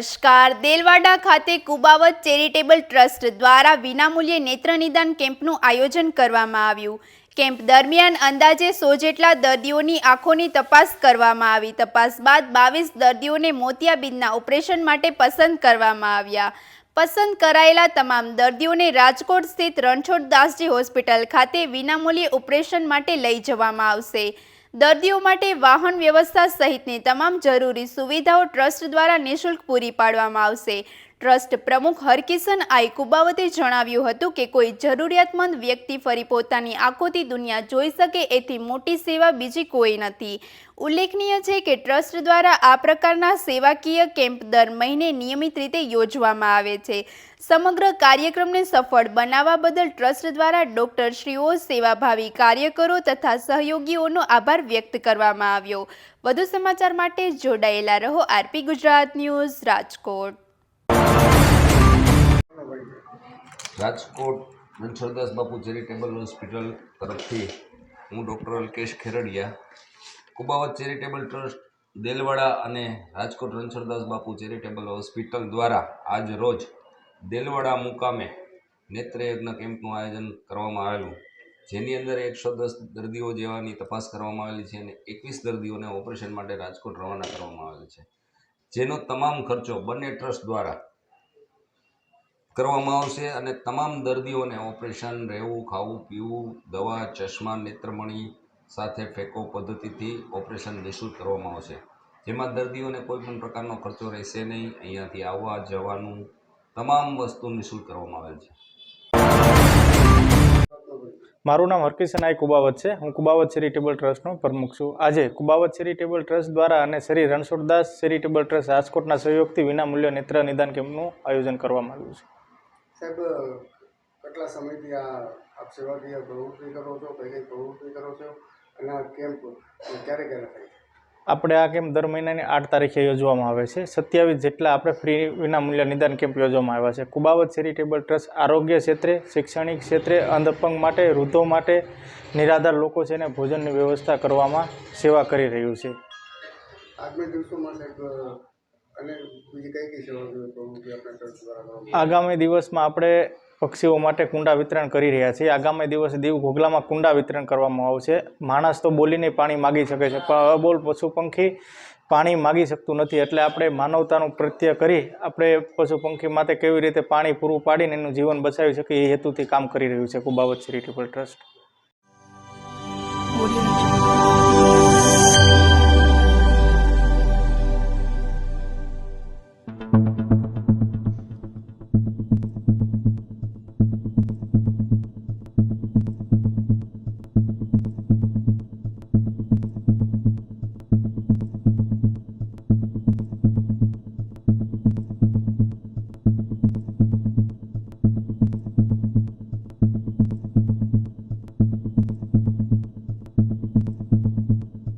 નમસ્કાર. દેલવાડા ખાતે Kubavat charitable trust દ્વારા વિનામૂલ્યે નેત્ર નિદાન કેમ્પનું આયોજન કરવામાં આવ્યું. કેમ્પ દરમિયાન અંદાજે 100 જેટલા દર્દીઓની આંખોની તપાસ કરવામાં આવી. તપાસ બાદ 22 દર્દીઓને મોતિયાબિંદના ઓપરેશન માટે પસંદ કરવામાં આવ્યા. પસંદ કરાયેલા તમામ દર્દીઓને રાજકોટ સ્થિત રણછોડદાસજી હોસ્પિટલ ખાતે વિનામૂલ્યે ઓપરેશન માટે લઈ જવામાં આવશે. દર્દીઓ માટે વાહન વ્યવસ્થા સહિતની તમામ જરૂરી સુવિધાઓ ટ્રસ્ટ દ્વારા નિઃશુલ્ક પૂરી પાડવામાં આવશે. ટ્રસ્ટ પ્રમુખ હરકિશન આઈ કુબાવતે જણાવ્યું હતું કે કોઈ જરૂરિયાતમંદ વ્યક્તિ ફરી પોતાની આંખોથી દુનિયા જોઈ શકે એથી મોટી સેવા બીજી કોઈ નથી. ઉલ્લેખનીય છે કે ટ્રસ્ટ દ્વારા આ પ્રકારના સેવાકીય કેમ્પ દર મહિને નિયમિત રીતે યોજવામાં આવે છે. સમગ્ર કાર્યક્રમને સફળ બનાવવા બદલ ટ્રસ્ટ દ્વારા ડોક્ટરશ્રીઓ, સેવાભાવી કાર્યકરો તથા સહયોગીઓનો આભાર વ્યક્ત કરવામાં આવ્યો. વધુ સમાચાર માટે જોડાયેલા રહો RP Gujarat news, Rajkot. Rajkot Ranchhoddas Bapu charitable hospital તરફથી હું doctor Alkesh Kherdiya, Kubavat charitable trust Delwada અને રાજકોટ રણછોડદાસ બાપુ ચેરિટેબલ હોસ્પિટલ દ્વારા આજ રોજ દેલવાડા મુકામે નેત્રયજ્ઞ કેમ્પનું આયોજન કરવામાં આવેલું, જેની અંદર 110 દર્દીઓ જેવાની તપાસ કરવામાં આવેલી છે અને 21 દર્દીઓને ઓપરેશન માટે રાજકોટ રવાના કરવામાં આવેલ છે, જેનો તમામ ખર્ચો બંને ટ્રસ્ટ દ્વારા કરવામાં આવશે અને તમામ દર્દીઓને ઓપરેશન, રહેવું, ખાવું, પીવું, દવા, ચશ્મા, નેત્રમણી સાથે ફેકો પદ્ધતિથી ઓપરેશન નિઃશુલ્ક કરવામાં આવશે, જેમાં દર્દીઓને કોઈ પણ પ્રકારનો ખર્ચો રહેશે નહીં. અહીંયાથી આવવા જવાનું તમામ વસ્તુ નિઃશુલ્ક કરવામાં આવેલ છે. મારું નામ હરકિશન આઈ કુબાવત છે. હું કુબાવત ચેરિટેબલ ટ્રસ્ટનો પ્રમુખ છું. આજે કુબાવત ચેરિટેબલ ટ્રસ્ટ દ્વારા અને શ્રી રણછોડદાસ ચેરિટેબલ ટ્રસ્ટ રાજકોટના સહયોગથી વિનામૂલ્ય નેત્ર નિદાન કેમ્પનું આયોજન કરવામાં આવ્યું છે. સાહેબ, કેટલા સમયથી આપ સેવાકીય પ્રવૃત્તિ કરો છો, કઈ કઈ પ્રવૃત્તિ કરો છો અને આ કેમ્પ ક્યારે ક્યારે થાય છે? આપણે આ કેમ્પ દર મહિનાની 8 તારીખે યોજવામાં આવે છે. 27 જેટલા આપણે ફ્રી વિનામૂલ્ય નિદાન કેમ્પ યોજવામાં આવ્યા છે. કુબાવત ચેરિટેબલ ટ્રસ્ટ આરોગ્ય ક્ષેત્રે, શૈક્ષણિક ક્ષેત્રે, અંધ અપંગ માટે, વૃદ્ધો માટે, નિરાધાર લોકો છે ને ભોજનની વ્યવસ્થા કરવામાં સેવા કરી રહ્યું છે. આગામી દિવસોમાં સાહેબ અને બીજી કઈ કઈ સેવા પ્રવૃત્તિ આપણા ટ્રસ્ટ દ્વારા કરવામાં? આગામી દિવસમાં આપણે પક્ષીઓ માટે કુંડા વિતરણ કરી રહ્યા છીએ. આગામી દિવસે દીવ ઘોઘલામાં કુંડા વિતરણ કરવામાં આવશે. માણસ તો બોલીને પાણી માગી શકે છે, પણ અબોલ પશુ પંખી પાણી માગી શકતું નથી, એટલે આપણે માનવતાનું પ્રત્ય કરી આપણે પશુ પંખી માટે કેવી રીતે પાણી પૂરું પાડીને એનું જીવન બચાવી શકીએ એ હેતુથી કામ કરી રહ્યું છે કુબાવત ચેરિટેબલ ટ્રસ્ટ.